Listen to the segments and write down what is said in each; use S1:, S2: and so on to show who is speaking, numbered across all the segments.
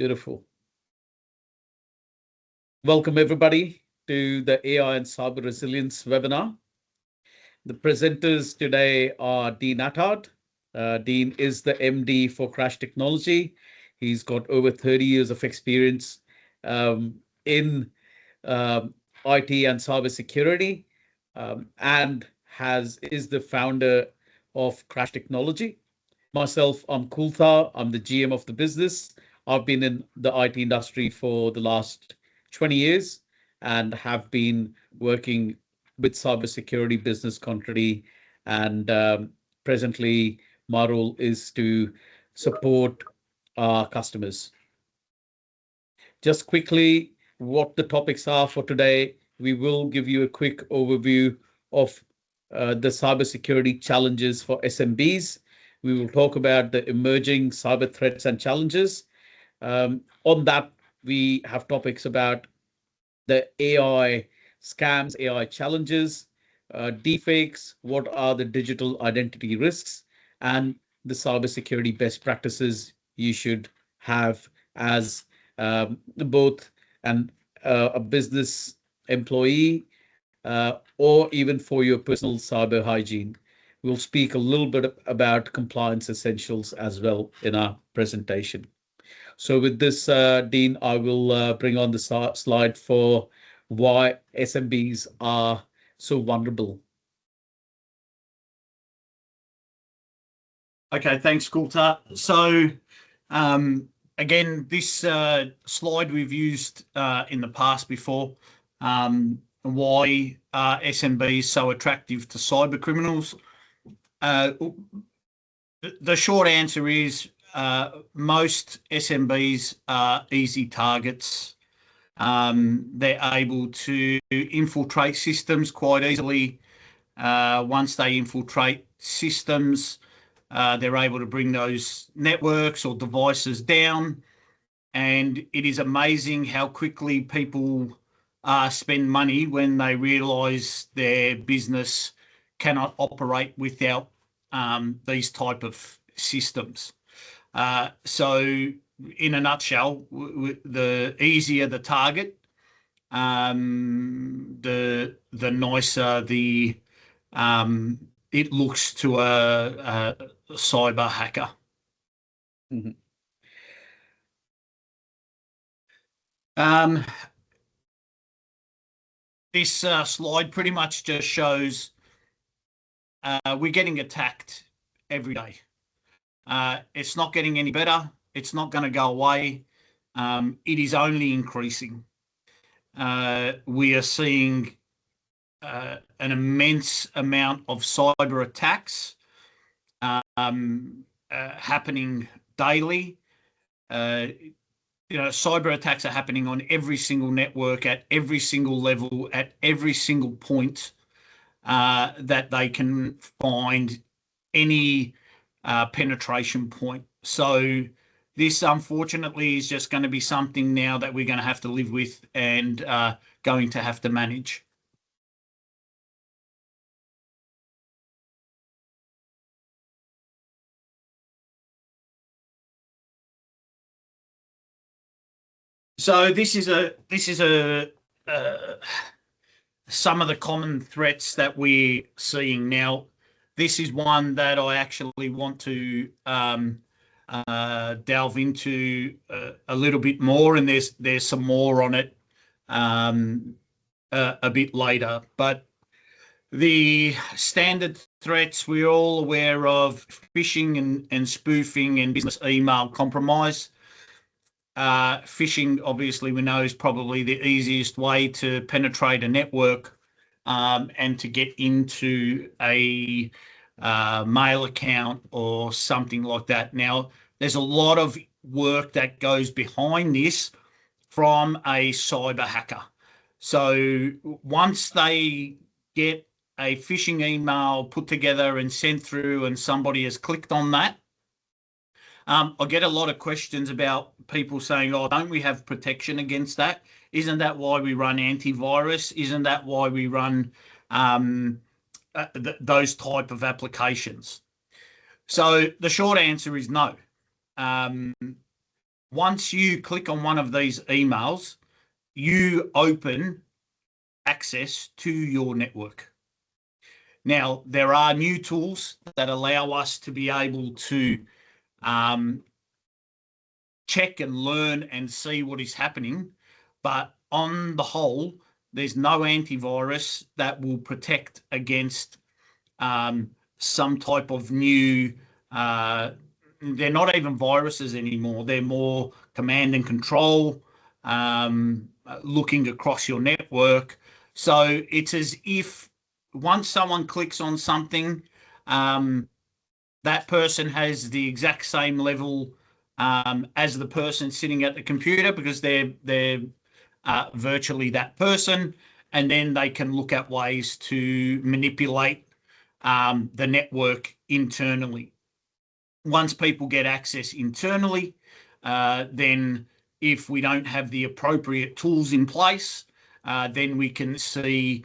S1: Beautiful. Welcome everybody to the AI and Cyber Resilience webinar. The presenters today are Dean Attard. Dean is the MD for Crash Technology. He's got over 30 years of experience in IT and cybersecurity, and is the founder of Crash Technology. Myself, I'm Kulthar. I'm the GM of the business. I've been in the IT industry for the last 20 years and have been working with cybersecurity business continuity. And presently, my role is to support our customers. Just quickly, what the topics are for today. We will give you a quick overview of the cybersecurity challenges for SMBs. We will talk about the emerging cyber threats and challenges. On that, we have topics about the AI scams, AI challenges, deepfakes, what are the digital identity risks, and the cybersecurity best practices you should have as both a business employee or even for your personal cyber hygiene. We'll speak a little bit about compliance essentials as well in our presentation. So with this, Dean, I will bring on the slide for why SMBs are so vulnerable.
S2: Okay, thanks, Kulthar. So again, this slide we've used in the past before. Why are SMBs so attractive to cyber criminals? The short answer is most SMBs are easy targets. They're able to infiltrate systems quite easily. Once they infiltrate systems, they're able to bring those networks or devices down. And it is amazing how quickly people spend money when they realise their business cannot operate without these type of systems. So in a nutshell, the easier the target, the nicer it looks to a cyber hacker.
S1: Mm-hmm.
S2: This slide pretty much just shows we're getting attacked every day. It's not getting any better. It's not going to go away. It is only increasing. We are seeing an immense amount of cyber attacks happening daily. Cyber attacks are happening on every single network, at every single level, at every single point that they can find any penetration point. So this, unfortunately, is just going to be something now that we're going to have to live with and going to have to manage. So this is some of the common threats that we're seeing now. This is one that I actually want to delve into a little bit more, and there's some more on it a bit later. But the standard threats we're all aware of: phishing and spoofing and business email compromise. Phishing, obviously, we know is probably the easiest way to penetrate a network and to get into a mail account or something like that. Now, there's a lot of work that goes behind this from a cyber hacker. So once they get a phishing email put together and sent through and somebody has clicked on that, I get a lot of questions about people saying, oh, don't we have protection against that? Isn't that why we run antivirus? Isn't that why we run those type of applications? So the short answer is no. once you click on one of these emails, you open access to your network. Now, there are new tools that allow us to be able to check and learn and see what is happening. But on the whole, there's no antivirus that will protect against some type of new, they're not even viruses anymore. They're more command and control, looking across your network. So it's as if once someone clicks on something, that person has the exact same level as the person sitting at the computer, because they're virtually that person, and then they can look at ways to manipulate the network internally. Once people get access internally, then if we don't have the appropriate tools in place, then we can see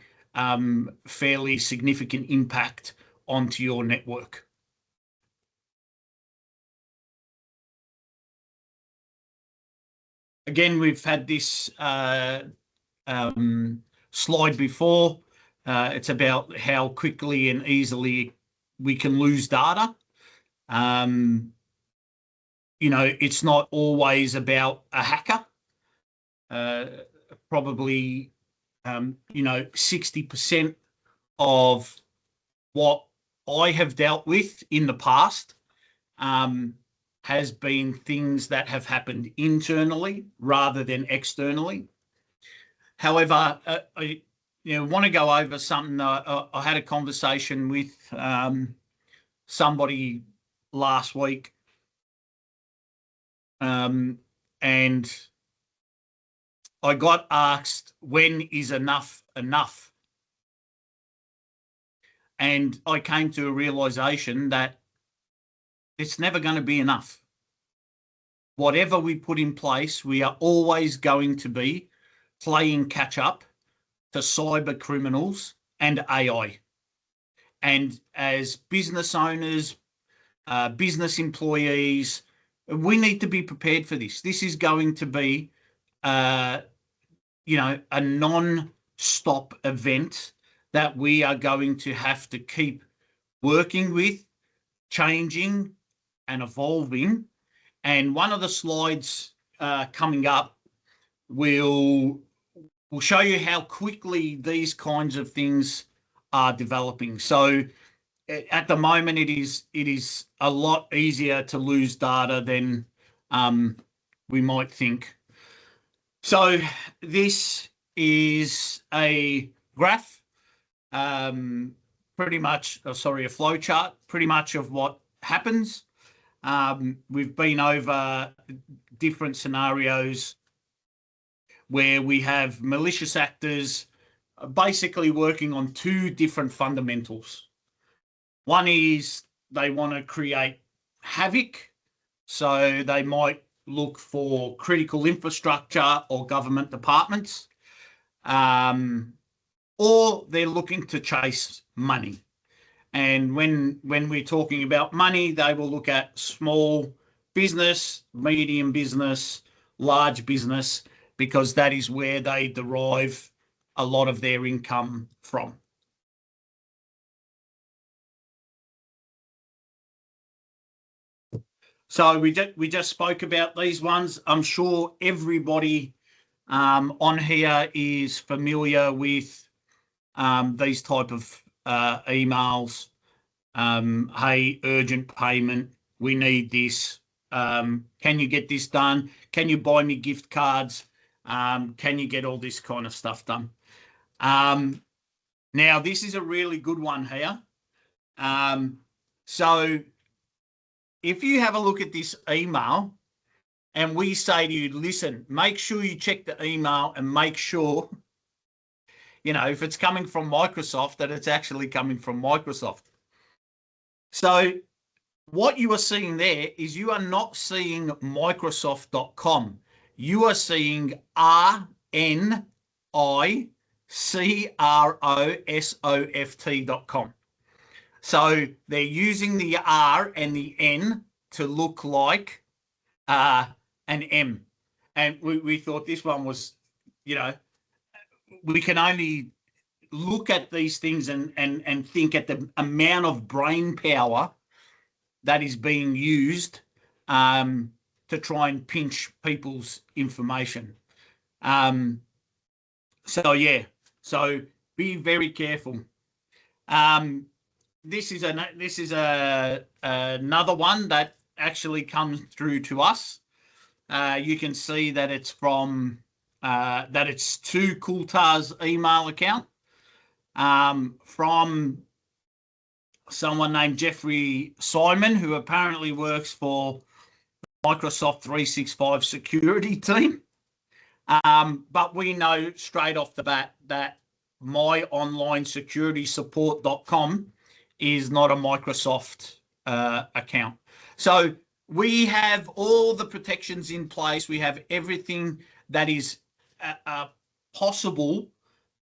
S2: fairly significant impact onto your network. Again, we've had this slide before. It's about how quickly and easily we can lose data. It's not always about a hacker. Probably, 60% of what I have dealt with in the past has been things that have happened internally rather than externally. However, I want to go over something. I had a conversation with somebody last week, and I got asked, when is enough enough? And I came to a realization that it's never going to be enough. Whatever we put in place, we are always going to be playing catch up to cyber criminals and AI. And as business owners, business employees, we need to be prepared for this. This is going to be, a non-stop event that we are going to have to keep working with, changing and evolving. And one of the slides coming up will show you how quickly these kinds of things are developing. So at the moment, it is a lot easier to lose data than we might think. So this is a graph, pretty much, a flow chart, pretty much of what happens. We've been over different scenarios where we have malicious actors basically working on two different fundamentals. One is they want to create havoc. So they might look for critical infrastructure or government departments, or they're looking to chase money. And when we're talking about money, they will look at small business, medium business, large business, because that is where they derive a lot of their income from. So we just spoke about these ones. I'm sure everybody on here is familiar with these type of emails. Hey, urgent payment. We need this. Can you get this done? Can you buy me gift cards? Can you get all this kind of stuff done? Now, this is a really good one here. So if you have a look at this email and we say to you, listen, make sure you check the email and make sure, if it's coming from Microsoft, that it's actually coming from Microsoft. So what you are seeing there is you are not seeing Microsoft.com. You are seeing RNICROSOFT.com. So they're using the R and the N to look like and M. And we thought this one was, we can only look at these things and think at the amount of brain power that is being used to try and pinch people's information. So be very careful. This is another one that actually comes through to us. You can see that it's from that it's to Coulter's email account from someone named Jeffrey Simon, who apparently works for Microsoft 365 security team. But we know straight off the bat that myonlinesecuritysupport.com is not a Microsoft account. So we have all the protections in place. We have everything that is possible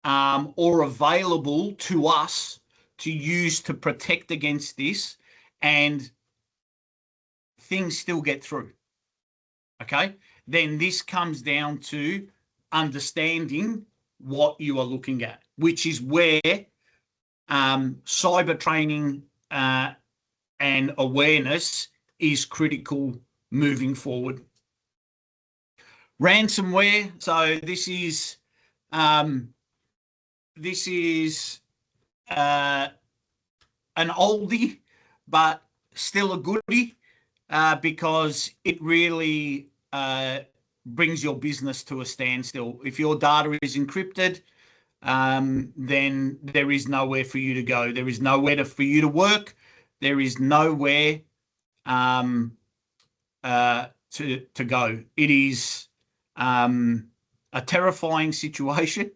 S2: or available to us to use to protect against this, and things still get through. Okay, then this comes down to understanding what you are looking at, which is where cyber training and awareness is critical moving forward. Ransomware. So this is an oldie, but still a goodie because it really brings your business to a standstill. If your data is encrypted, then there is nowhere for you to go. There is nowhere for you to work. There is nowhere to go. It is a terrifying situation.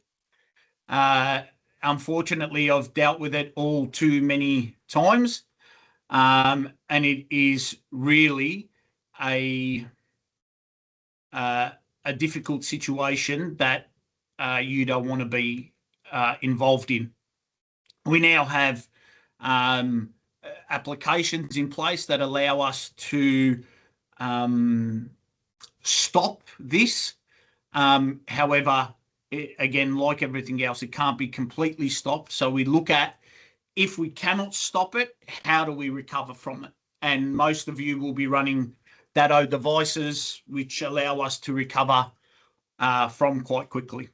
S2: Unfortunately, I've dealt with it all too many times, and it is really a difficult situation that you don't want to be involved in. We now have applications in place that allow us to stop this. However, again, like everything else, it can't be completely stopped. So we look at, if we cannot stop it, how do we recover from it? And most of you will be running Datto devices, which allow us to recover from quite quickly.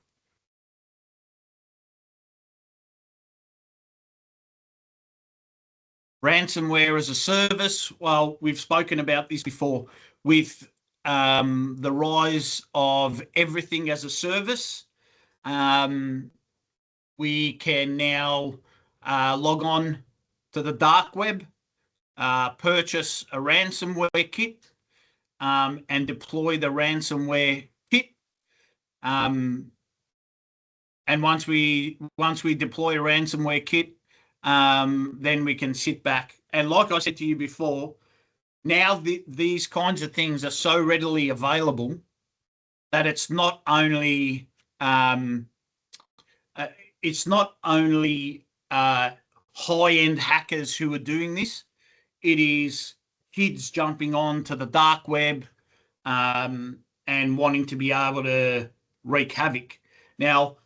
S2: Ransomware as a service. Well, we've spoken about this before with the rise of everything as a service. We can now log on to the dark web, purchase a ransomware kit, and deploy the ransomware kit. And once we deploy a ransomware kit, then we can sit back. And like I said to you before, now these kinds of things are so readily available that it's not only high-end hackers who are doing this. It is kids jumping on to the dark web and wanting to be able to wreak havoc. Now,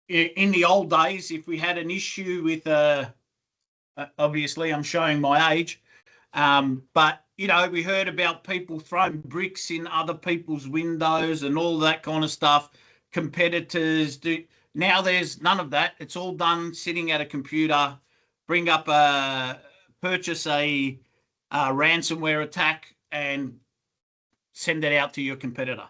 S2: in the old days, if we had an issue with, obviously I'm showing my age, but, we heard about people throwing bricks in other people's windows and all that kind of stuff. Competitors do. Now there's none of that. It's all done sitting at a computer. Purchase a ransomware attack and send it out to your competitor.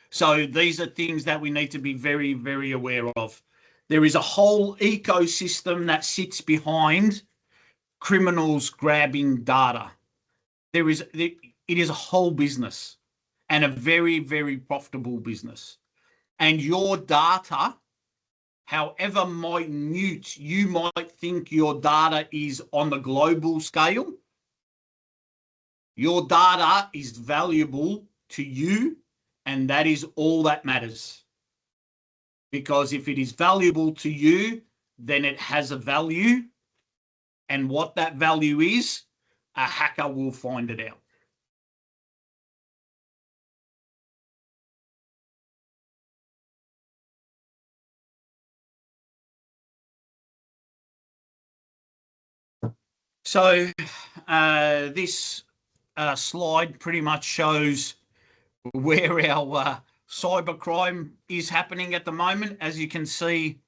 S2: So these are things that we need to be very, very aware of. There is a whole ecosystem that sits behind criminals grabbing data. It is a whole business, and a very, very profitable business. And your data, however minute you might think your data is on the global scale, your data is valuable to you, and that is all that matters. Because if it is valuable to you, then it has a value, and what that value is, a hacker will find it out. So this slide pretty much shows where our cybercrime is happening at the moment. As you can see,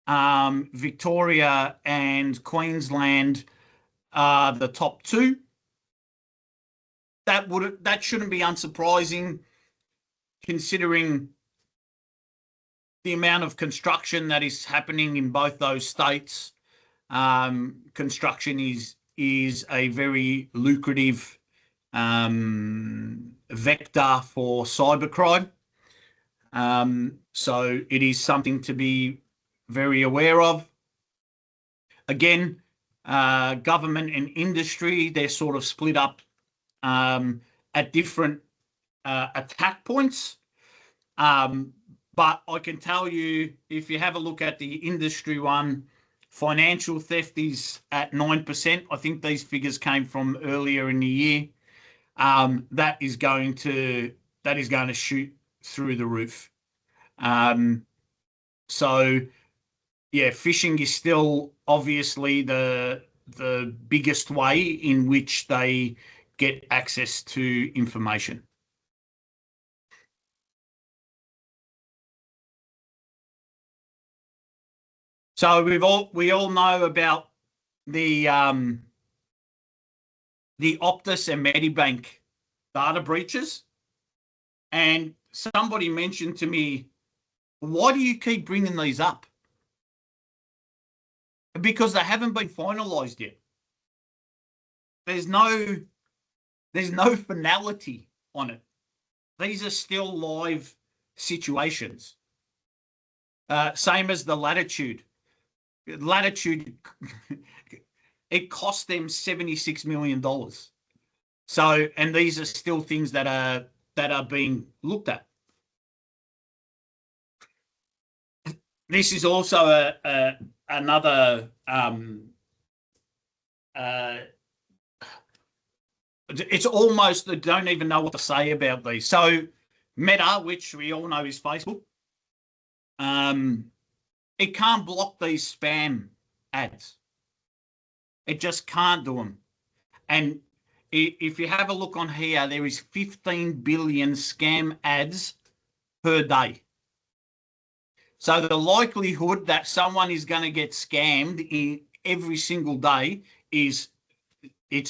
S2: Victoria and Queensland are the top two. That shouldn't be unsurprising, considering the amount of construction that is happening in both those states. Construction is a very lucrative vector for cybercrime. So it is something to be very aware of. Again, government and industry, they're sort of split up at different attack points. But I can tell you, if you have a look at the industry one, financial theft is at 9%. I think these figures came from earlier in the year. That is going to shoot through the roof. So yeah, phishing is still obviously the biggest way in which they get access to information. So we all know about the Optus and Medibank data breaches, and somebody mentioned to me, why do you keep bringing these up? Because they haven't been finalised yet. There's no finality on it. These are still live situations. Same as the Latitude. Latitude, it cost them $76 million. So, and these are still things that are being looked at. This is also another it's almost, I don't even know what to say about these. So Meta, which we all know is Facebook, it can't block these spam ads. It just can't do them. And if you have a look on here, there is 15 billion scam ads per day. So the likelihood that someone is going to get scammed in every single day it's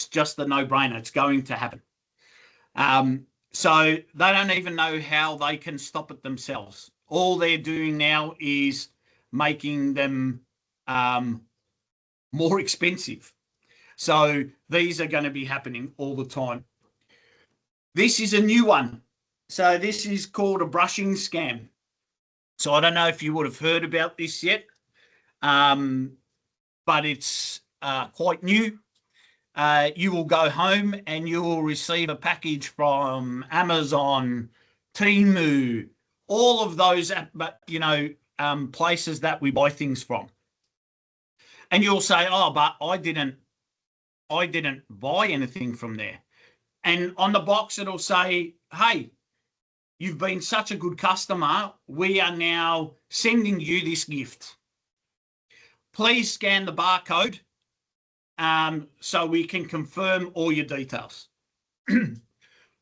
S2: just a no-brainer. It's going to happen. So they don't even know how they can stop it themselves. All they're doing now is making them more expensive. So these are going to be happening all the time. This is a new one. So this is called a brushing scam. So I don't know if you would have heard about this yet, but it's quite new. You will go home and you will receive a package from Amazon, Temu, all of those, places that we buy things from. And you'll say, oh, but I didn't buy anything from there. And on the box, it'll say, hey, you've been such a good customer. We are now sending you this gift. Please scan the barcode so we can confirm all your details.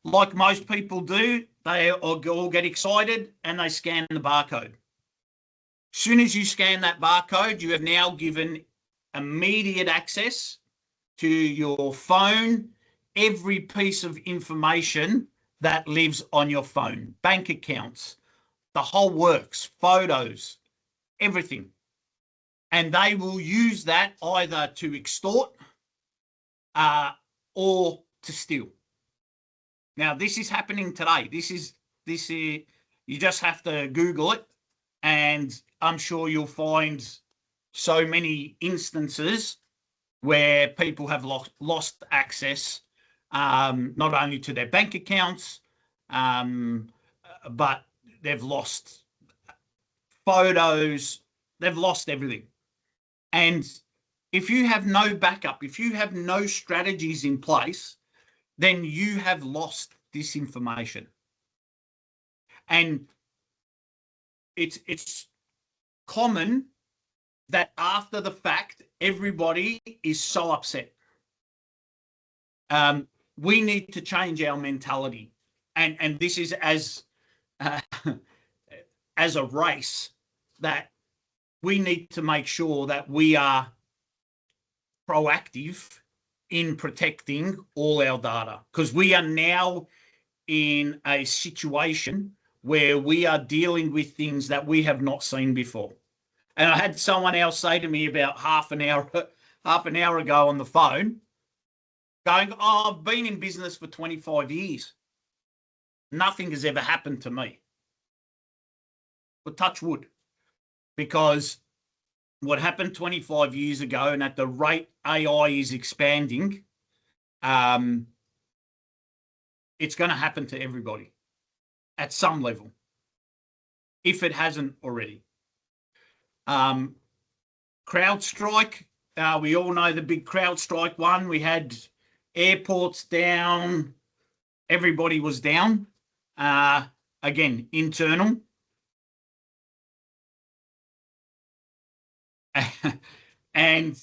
S2: Like most people do, they all get excited and they scan the barcode. As soon as you scan that barcode, you have now given immediate access to your phone, every piece of information that lives on your phone, bank accounts, the whole works, photos, everything. And they will use that either to extort or to steal. Now, this is happening today. This is you just have to Google it, and I'm sure you'll find so many instances where people have lost access, not only to their bank accounts, but they've lost photos, they've lost everything. And if you have no backup, if you have no strategies in place, then you have lost this information. And it's common that after the fact, everybody is so upset. we need to change our mentality, and this is uh, as a race that we need to make sure that we are proactive in protecting all our data, because we are now in a situation where we are dealing with things that we have not seen before. And I had someone else say to me about half an hour ago on the phone, going, "Oh, I've been in business for 25 years. Nothing has ever happened to me." Well, touch wood, because what happened 25 years ago, and at the rate AI is expanding, it's going to happen to everybody at some level, if it hasn't already. CrowdStrike, we all know the big CrowdStrike one. We had airports down, everybody was down. Again, internal. And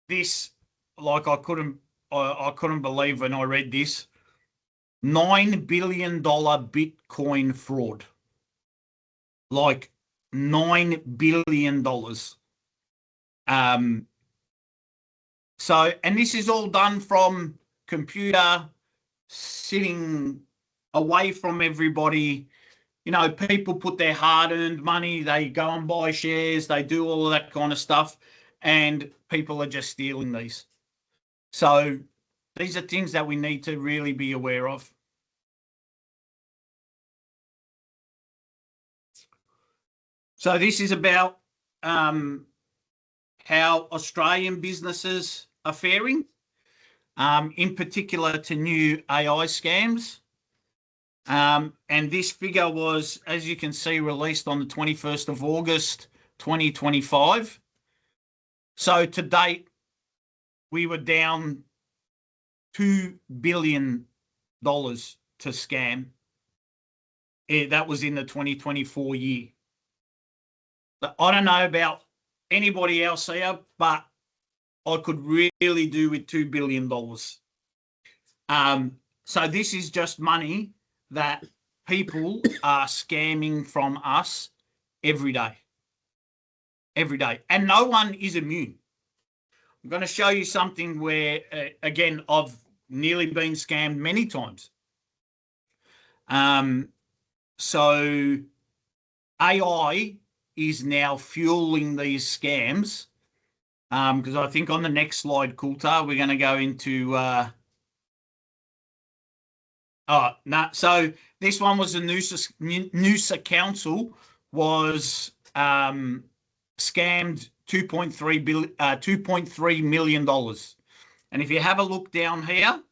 S2: this, like, I couldn't believe when I read this. $9 billion Bitcoin fraud. Like $9 billion. So, and this is all done from computer, sitting away from everybody. You know, people put their hard-earned money, they go and buy shares, they do all of that kind of stuff, and people are just stealing these. So these are things that we need to really be aware of. So this is about how Australian businesses are faring, in particular to new AI scams. And this figure was, as you can see, released on the 21st of August, 2025. So to date, we were down $2 billion to scam. That was in the 2024 year. I don't know about anybody else here, but I could really do with $2 billion. So this is just money that people are scamming from us every day. Every day. And no one is immune. I'm going to show you something where, again, I've nearly been scammed many times. So AI is now fueling these scams, because I think on the next slide, Coulter, we're going to go into... So this one was the Noosa Council was scammed $2.3 million. And if you have a look down here,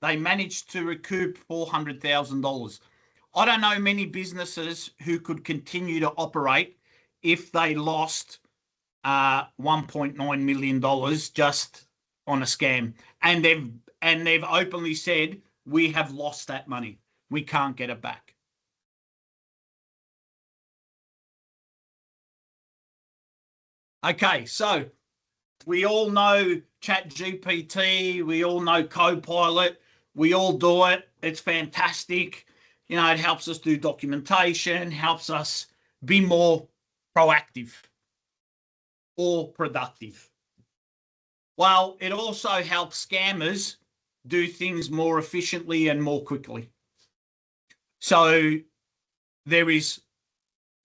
S2: they managed to recoup $400,000. I don't know many businesses who could continue to operate if they lost $1.9 million just on a scam. And they've openly said, we have lost that money. We can't get it back. Okay, so we all know ChatGPT, we all know Copilot, we all do it. It's fantastic. You know, it helps us do documentation, helps us be more proactive or productive. Well, it also helps scammers do things more efficiently and more quickly. So there is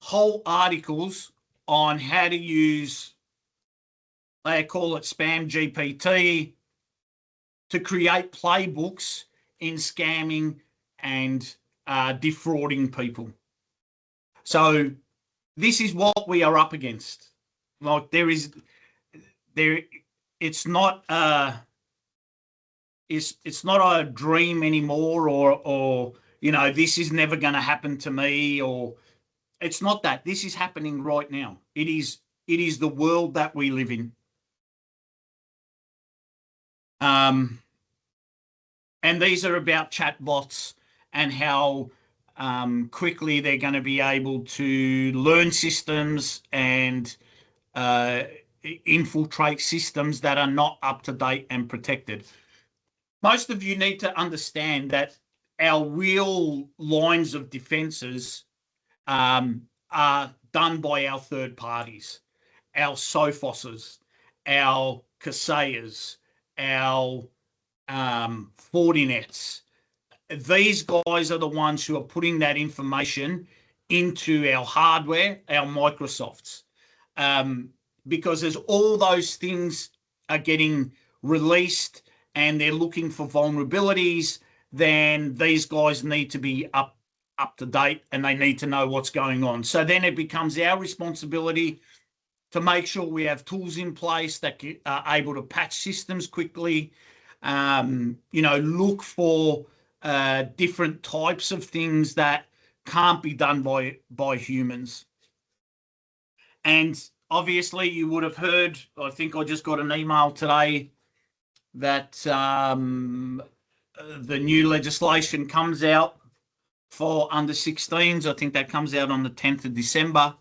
S2: whole articles on how to use, they call it Spam GPT, to create playbooks in scamming and defrauding people. So this is what we are up against. Like it's not it's not a dream anymore, or you know, this is never going to happen to me, or it's not that. This is happening right now. It is the world that we live in. And these are about chatbots and how quickly they're going to be able to learn systems and infiltrate systems that are not up to date and protected. Most of you need to understand that our real lines of defences are done by our third parties, our Sophoses, our Kaseya's, our Fortinets. These guys are the ones who are putting that information into our hardware, our Microsofts, because as all those things are getting released and they're looking for vulnerabilities, then these guys need to be up to date and they need to know what's going on. So then it becomes our responsibility to make sure we have tools in place that are able to patch systems quickly, look for different types of things that can't be done by humans. And obviously you would have heard, I think I just got an email today that the new legislation comes out for under 16s. I think that comes out on the 10th of December.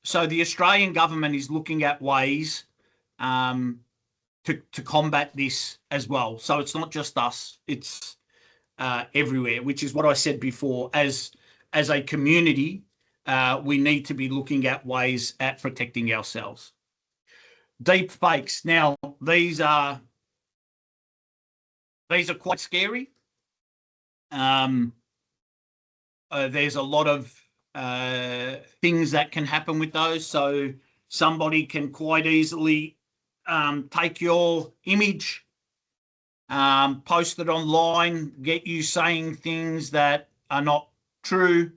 S2: So the Australian government is looking at ways to combat this as well. So it's not just us, it's everywhere, which is what I said before. As a community, we need to be looking at ways at protecting ourselves. Deep fakes. Now, these are quite scary. There's a lot of things that can happen with those. So somebody can quite easily take your image, post it online, get you saying things that are not true.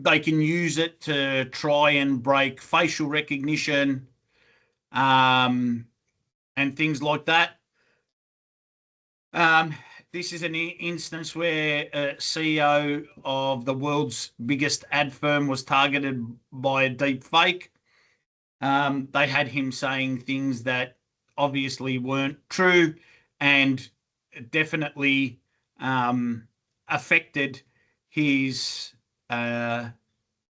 S2: They can use it to try and break facial recognition and things like that. This is an instance where a CEO of the world's biggest ad firm was targeted by a deep fake. They had him saying things that obviously weren't true and definitely affected his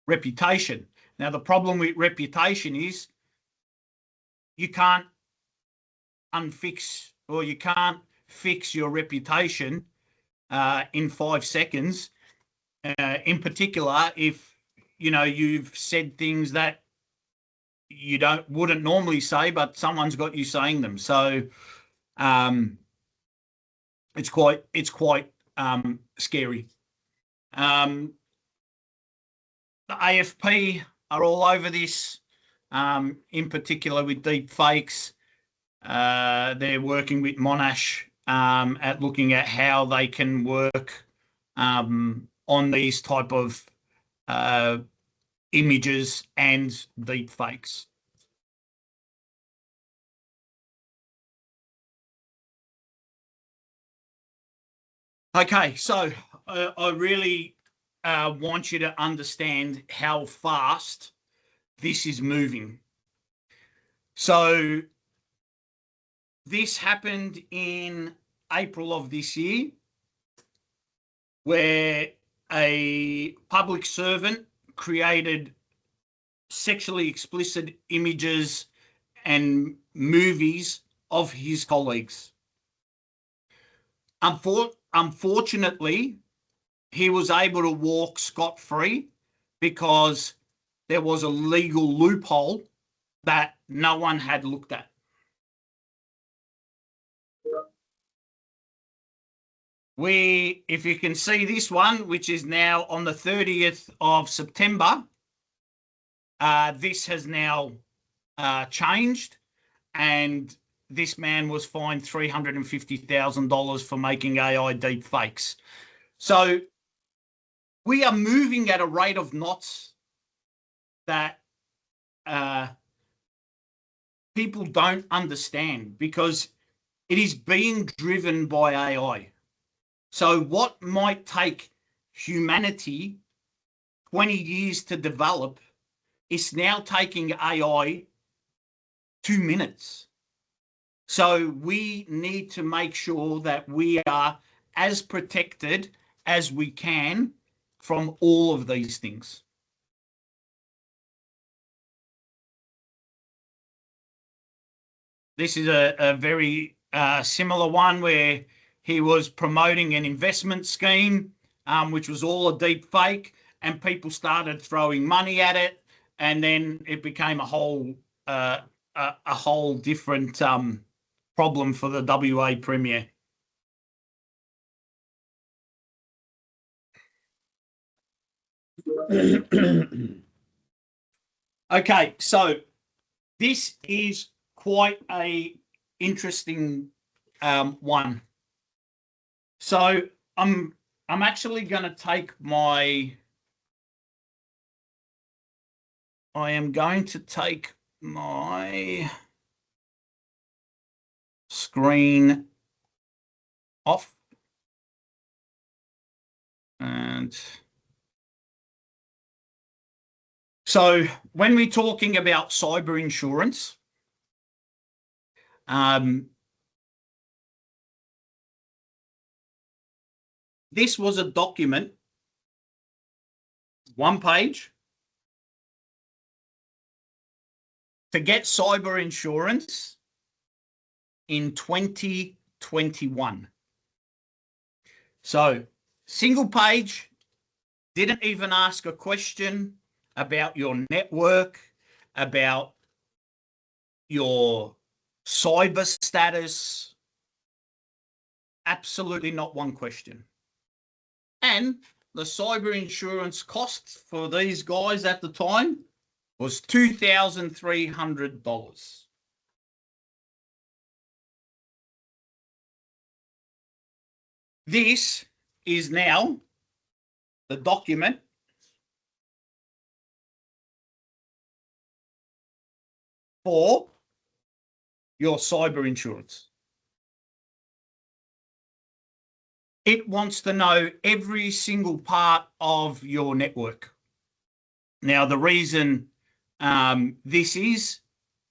S2: reputation. Now, the problem with reputation is you can't unfix, or you can't fix your reputation in 5 seconds. In particular, if you've said things that you wouldn't normally say, but someone's got you saying them. So it's quite scary. The AFP are all over this, in particular with deep fakes. They're working with Monash at looking at how they can work on these type of images and deep fakes. Okay, so I really want you to understand how fast this is moving. So this happened in April of this year, where a public servant created sexually explicit images and movies of his colleagues. Unfortunately, he was able to walk scot-free because there was a legal loophole that no one had looked at. If you can see this one, which is now on the 30th of September, this has now changed, and this man was fined $350,000 for making AI deep fakes. So we are moving at a rate of knots that people don't understand, because it is being driven by AI. So what might take humanity 20 years to develop is now taking AI 2 minutes. So we need to make sure that we are as protected as we can from all of these things. This is a very similar one where he was promoting an investment scheme, which was all a deep fake, and people started throwing money at it, and then it became a whole different problem for the WA Premier. Okay, so this is quite a interesting one. So I'm actually going to take my screen off, and so when we're talking about cyber insurance, this was a document, one page, to get cyber insurance in 2021. So single page, didn't even ask a question about your network, about your cyber status. Absolutely not one question. And the cyber insurance cost for these guys at the time was $2,300. This is now the document for your cyber insurance. It wants to know every single part of your network. Now, the reason this is,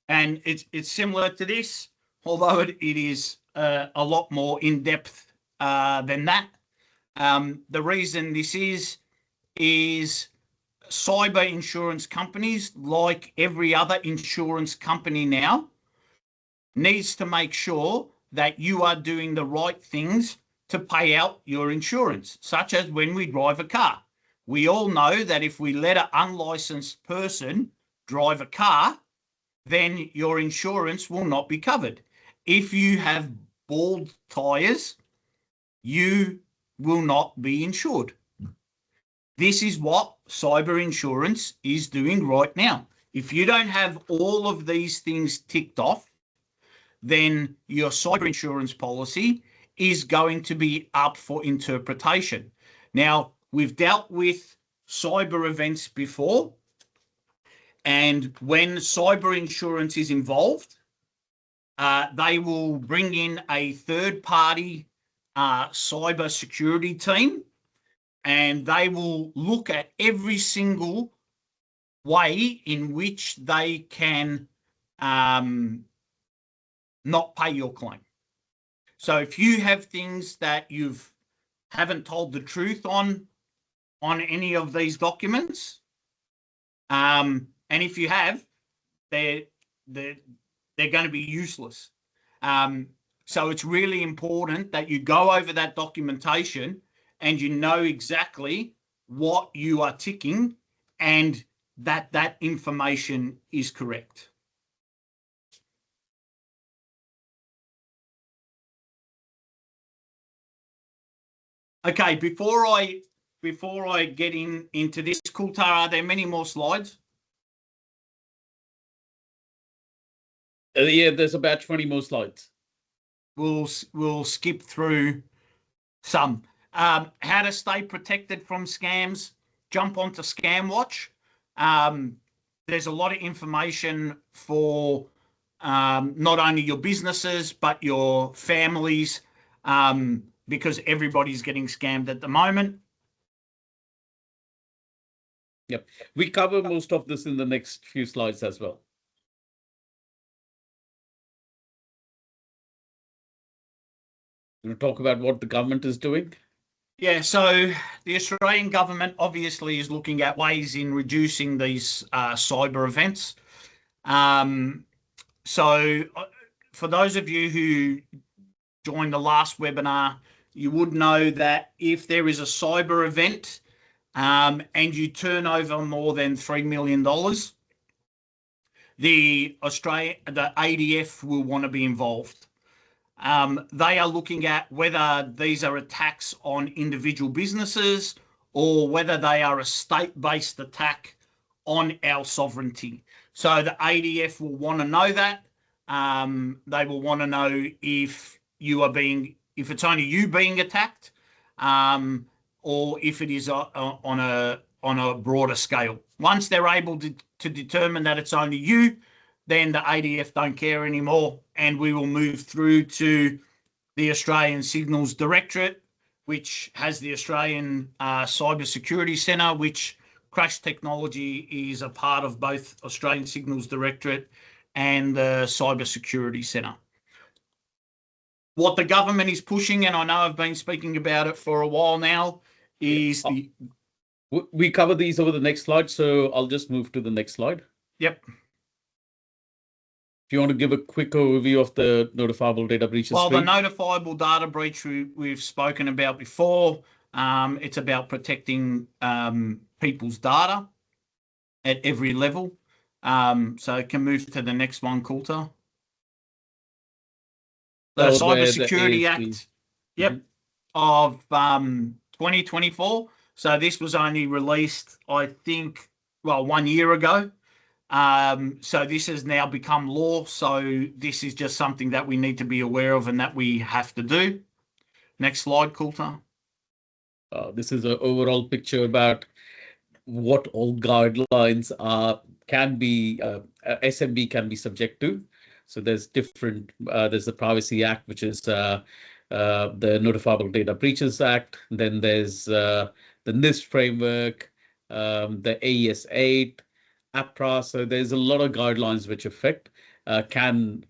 S2: and it's similar to this, although it is a lot more in depth than that. The reason this is cyber insurance companies, like every other insurance company now, needs to make sure that you are doing the right things to pay out your insurance, such as when we drive a car. We all know that if we let an unlicensed person drive a car, then your insurance will not be covered. If you have bald tires, you will not be insured. This is what cyber insurance is doing right now. If you don't have all of these things ticked off, then your cyber insurance policy is going to be up for interpretation. Now, we've dealt with cyber events before, and when cyber insurance is involved, they will bring in a third-party cyber security team, and they will look at every single way in which they can not pay your claim. So if you have things that you haven't told the truth on any of these documents, and if you have, they're going to be useless. So it's really important that you go over that documentation and you know exactly what you are ticking and that information is correct. Okay, before I get into this, Kultar, are there many more slides?
S1: Yeah, there's about 20 more slides.
S2: We'll skip through some. How to stay protected from scams. Jump onto ScamWatch. There's a lot of information for not only your businesses but your families, because everybody's getting scammed at the moment.
S1: Yep, we cover most of this in the next few slides as well. We'll talk about what the government is doing.
S2: Yeah, so the Australian government obviously is looking at ways in reducing these cyber events. So for those of you who joined the last webinar, you would know that if there is a cyber event and you turn over more than $3 million, the ADF will want to be involved. They are looking at whether these are attacks on individual businesses or whether they are a state-based attack on our sovereignty. So the ADF will want to know that. They will want to know if it's only you being attacked, or if it is on a broader scale. Once they're able to determine that it's only you, then the ADF don't care anymore, and we will move through to the Australian Signals Directorate, which has the Australian Cybersecurity Centre, which Crash Technology is a part of both Australian Signals Directorate and the Cybersecurity Centre. What the government is pushing, and I know I've been speaking about it for a while now, is
S1: we cover these over the next slide, so I'll just move to the next slide.
S2: Yep.
S1: If you want to give a quick overview of the notifiable data breaches.
S2: Well, the notifiable data breach we've spoken about before. It's about protecting people's data at every level. So I can move to the next one, Coulter. The Cybersecurity Act, of 2024. So this was only released, I think, 1 year ago. So this has now become law. So this is just something that we need to be aware of and that we have to do. Next slide, Coulter.
S1: This is an overall picture about what all guidelines can be SMB can be subject to. So there's different. There's the Privacy Act, which is the Notifiable Data Breaches Act. Then there's the NIST framework, the AES 8, APRA. So there's a lot of guidelines which can.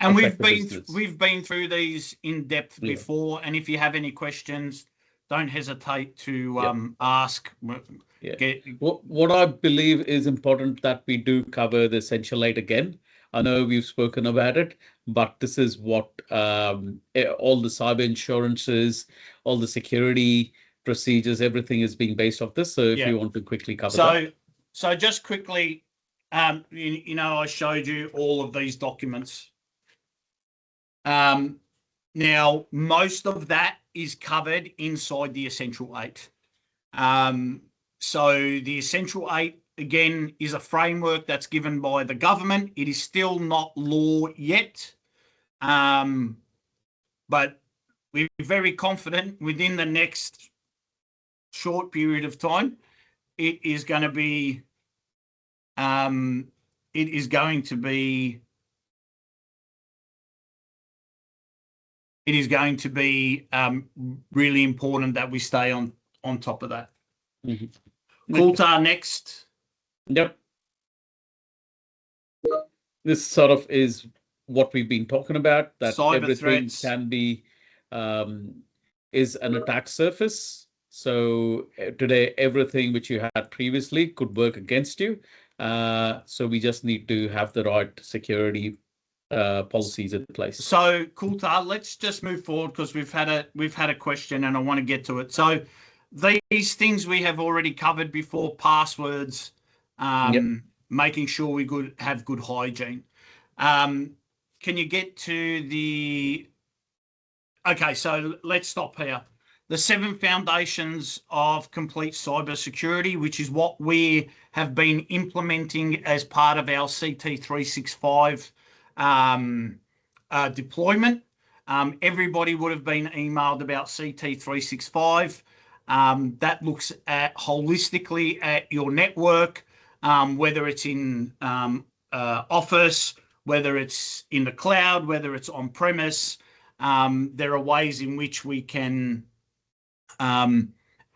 S2: And we've been through these in depth before. And if you have any questions, don't hesitate to ask.
S1: What I believe is important that we do cover the Essential 8 again. I know we've spoken about it, but this is what all the cyber insurances, all the security procedures, everything is being based off this. So if you want to quickly cover that.
S2: So just quickly, I showed you all of these documents. Now, most of that is covered inside the Essential 8. So the Essential 8, again, is a framework that's given by the government. It is still not law yet, but we're very confident within the next short period of time, it is going to be really important that we stay on top of that. Coulter, next.
S1: Yep. This sort of is what we've been talking about, that
S2: cyber
S1: everything
S2: threats
S1: can be is an attack surface. So today, everything which you had previously could work against you. So we just need to have the right security policies in place.
S2: So Coulter, let's just move forward because we've had a question and I want to get to it. So these things we have already covered before: passwords, making sure we have good hygiene. Can you get to the? Okay, so let's stop here. The 7 foundations of complete cybersecurity, which is what we have been implementing as part of our CT365 deployment. Everybody would have been emailed about CT365. That looks at holistically at your network, whether it's in Office, whether it's in the cloud, whether it's on premise. There are ways in which we can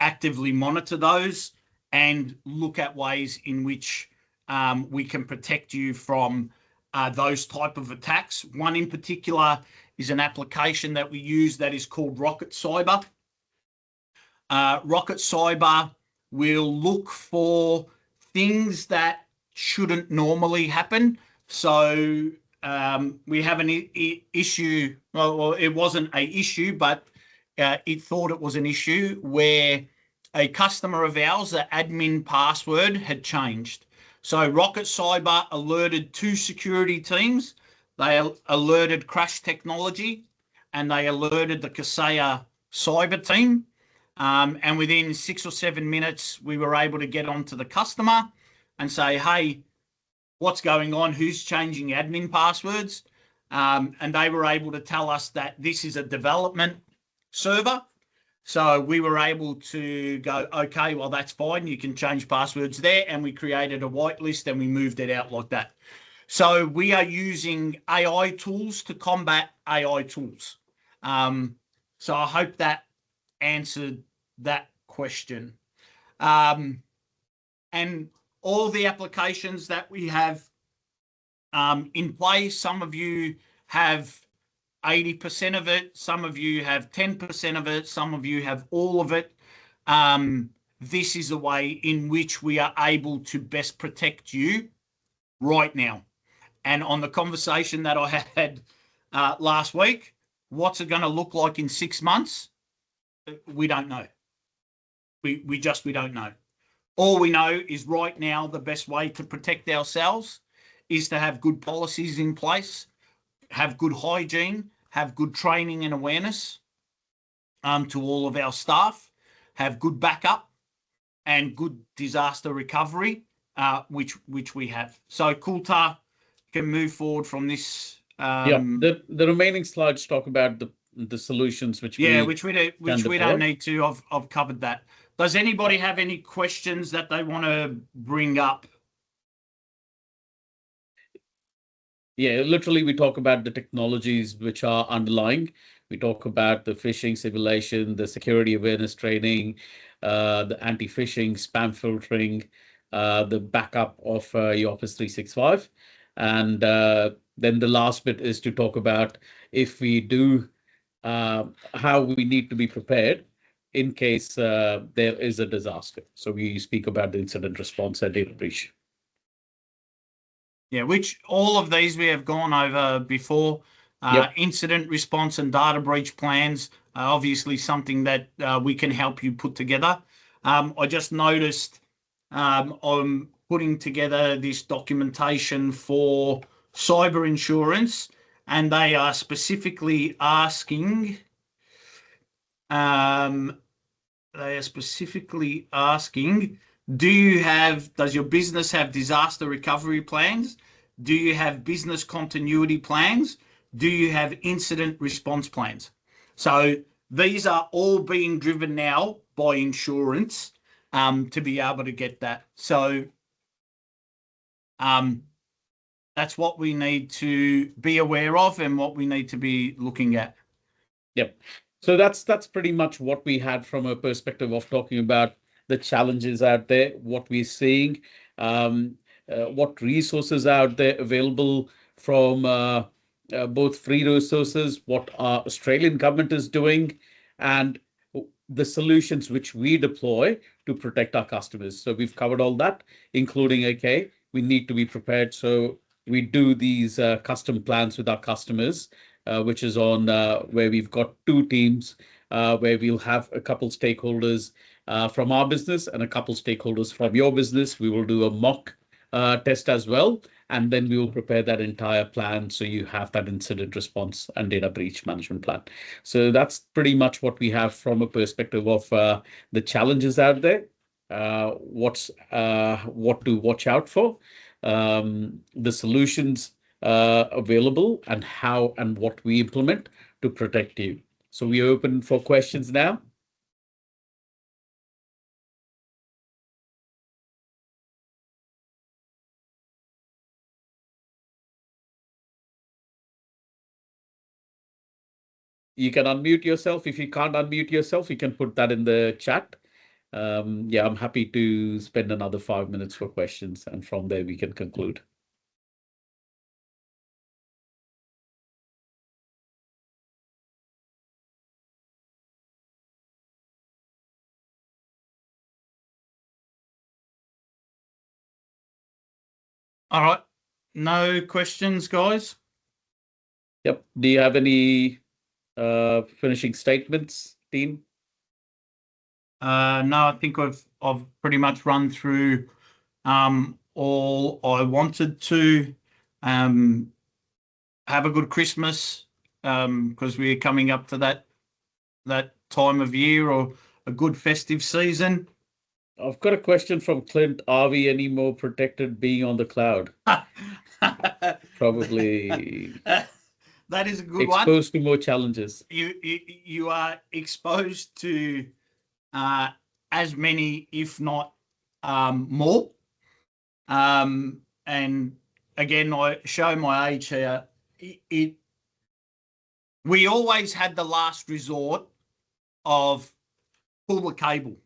S2: actively monitor those and look at ways in which we can protect you from those type of attacks. One in particular is an application that we use that is called Rocket Cyber. Rocket Cyber will look for things that shouldn't normally happen. So we have an issue. Well, it wasn't an issue, but it thought it was an issue where a customer of ours, the admin password had changed. So Rocket Cyber alerted two security teams. They alerted Crash Technology and they alerted the Kaseya cyber team. And within 6 or 7 minutes, we were able to get onto the customer and say, hey, what's going on? Who's changing admin passwords? And they were able to tell us that this is a development server. So we were able to go, okay, well, that's fine. You can change passwords there. And we created a whitelist and we moved it out like that. So we are using AI tools to combat AI tools. So I hope that answered that question. And all the applications that we have in place, some of you have 80% of it, some of you have 10% of it, some of you have all of it. This is a way in which we are able to best protect you right now. And on the conversation that I had last week, what's it going to look like in 6 months? We don't know. We don't know. All we know is right now the best way to protect ourselves is to have good policies in place, have good hygiene, have good training and awareness to all of our staff, have good backup and good disaster recovery, which we have. So Kultar can move forward from this.
S1: The remaining slides talk about the solutions which we
S2: don't need to. I've covered that. Does anybody have any questions that they want to bring up?
S1: Yeah, literally we talk about the technologies which are underlying. We talk about the phishing simulation, the security awareness training, the anti-phishing, spam filtering, the backup of your Office 365. And then the last bit is to talk about if we do, how we need to be prepared in case there is a disaster. So we speak about the incident response and data breach.
S2: Yeah, which all of these we have gone over before.
S1: Yep.
S2: Incident response and data breach plans are obviously something that we can help you put together. I just noticed I'm putting together this documentation for cyber insurance, and they are specifically asking, does your business have disaster recovery plans? Do you have business continuity plans? Do you have incident response plans? So these are all being driven now by insurance to be able to get that. So that's what we need to be aware of and what we need to be looking at.
S1: Yep. So that's pretty much what we had from a perspective of talking about the challenges out there, what we're seeing, what resources are out there available from both free resources, what our Australian government is doing, and the solutions which we deploy to protect our customers. So we've covered all that, including, okay, we need to be prepared. So we do these custom plans with our customers, which is on where we've got two teams, where we'll have a couple stakeholders from our business and a couple stakeholders from your business. We will do a mock test as well, and then we will prepare that entire plan so you have that incident response and data breach management plan. So that's pretty much what we have from a perspective of the challenges out there, what to watch out for, the solutions available, and how and what we implement to protect you. So we are open for questions now. You can unmute yourself. If you can't unmute yourself, you can put that in the chat. Yeah, I'm happy to spend another 5 minutes for questions, and from there we can conclude.
S2: All right. No questions, guys?
S1: Yep. Do you have any finishing statements, Dean?
S2: No, I think I've pretty much run through all I wanted to. Have a good Christmas, because we're coming up to that time of year, or a good festive season.
S1: I've got a question from Clint. Are we any more protected being on the cloud? Probably
S2: That is a good one.
S1: exposed to more challenges.
S2: You are exposed to as many, if not more. And again, I show my age here. We always had the last resort of pull the cable,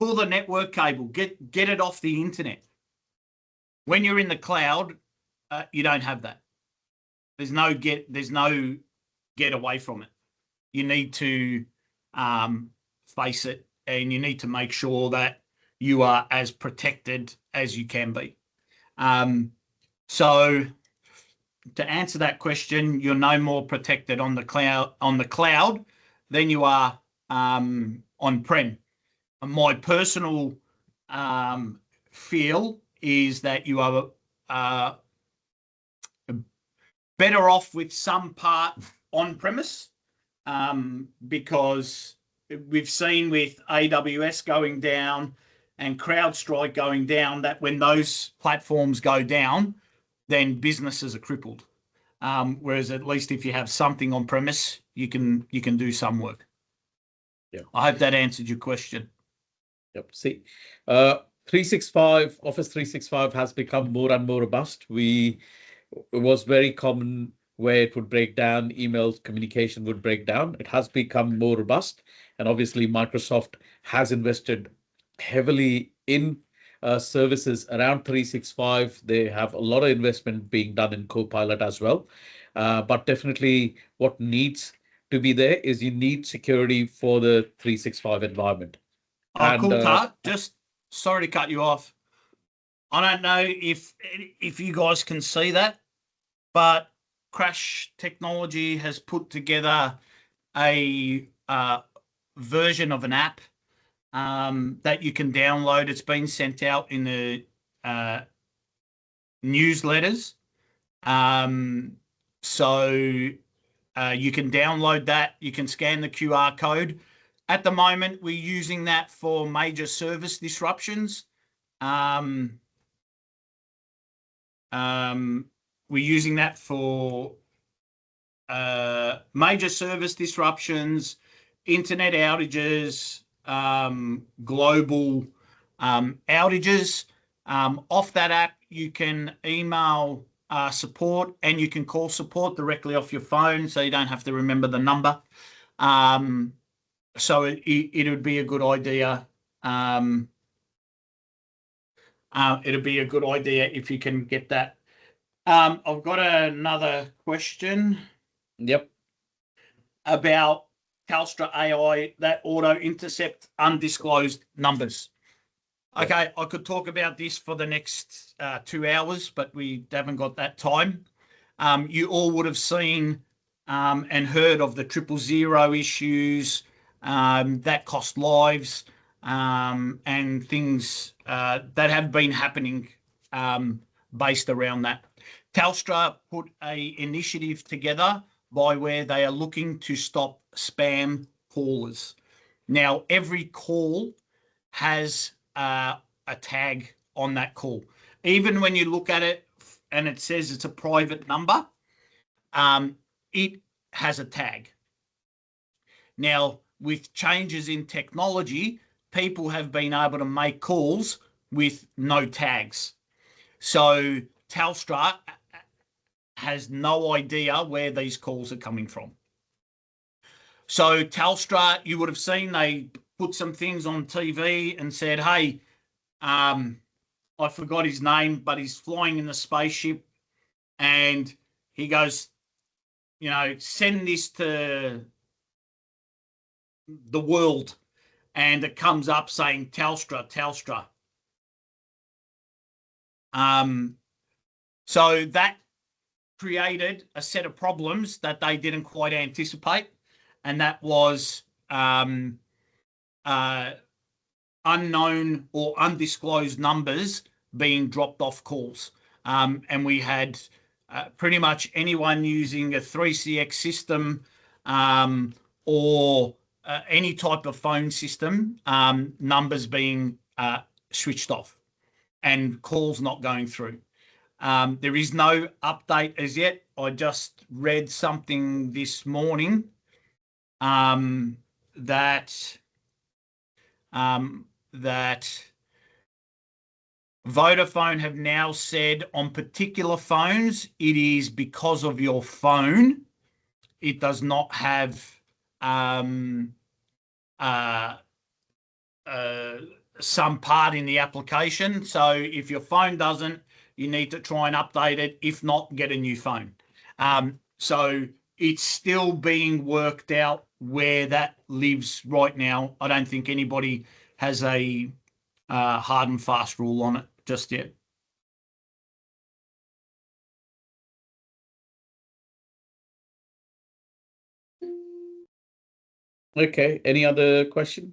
S2: pull the network cable, get it off the internet. When you're in the cloud, you don't have that. There's no get away from it. You need to face it, and you need to make sure that you are as protected as you can be. So to answer that question, you're no more protected on the cloud than you are on-prem. My personal feel is that you are better off with some part on-premise, because we've seen with AWS going down and CrowdStrike going down that when those platforms go down, then businesses are crippled. Whereas at least if you have something on premise, you can do some work.
S1: Yeah.
S2: I hope that answered your question.
S1: Yep. See, 365, Office 365 has become more and more robust. It was very common where it would break down, emails, communication would break down. It has become more robust. And obviously, Microsoft has invested heavily in services around 365. They have a lot of investment being done in Copilot as well. But definitely what needs to be there is you need security for the 365 environment.
S2: Oh, cool, Tart. Just sorry to cut you off. I don't know if you guys can see that, but Crash Technology has put together a version of an app that you can download. It's been sent out in the newsletters. So you can download that. You can scan the QR code. At the moment, we're using that for major service disruptions. We're using that for major service disruptions, internet outages, global outages. Off that app, you can email support, and you can call support directly off your phone, so you don't have to remember the number. So it would be a good idea. It'd be a good idea if you can get that. I've got another question.
S1: Yep.
S2: About Telstra AI that auto intercept undisclosed numbers. Okay, I could talk about this for the next 2 hours, but we haven't got that time. You all would have seen and heard of the 000 issues that cost lives, and things that have been happening based around that. Telstra put an initiative together by where they are looking to stop spam callers. Now, every call has a tag on that call. Even when you look at it and it says it's a private number, it has a tag. Now, with changes in technology, people have been able to make calls with no tags. So Telstra has no idea where these calls are coming from. So Telstra, you would have seen they put some things on TV and said, hey, I forgot his name, but he's flying in the spaceship, and he goes, send this to the world, and it comes up saying Telstra. So that created a set of problems that they didn't quite anticipate, and that was unknown or undisclosed numbers being dropped off calls. And we had pretty much anyone using a 3CX system or any type of phone system, numbers being switched off and calls not going through. There is no update as yet. I just read something this morning that Vodafone have now said on particular phones, it is because of your phone. It does not have some part in the application. So if your phone doesn't, you need to try and update it. If not, get a new phone. So it's still being worked out where that lives right now. I don't think anybody has a hard and fast rule on it just yet.
S1: Okay. Any other question?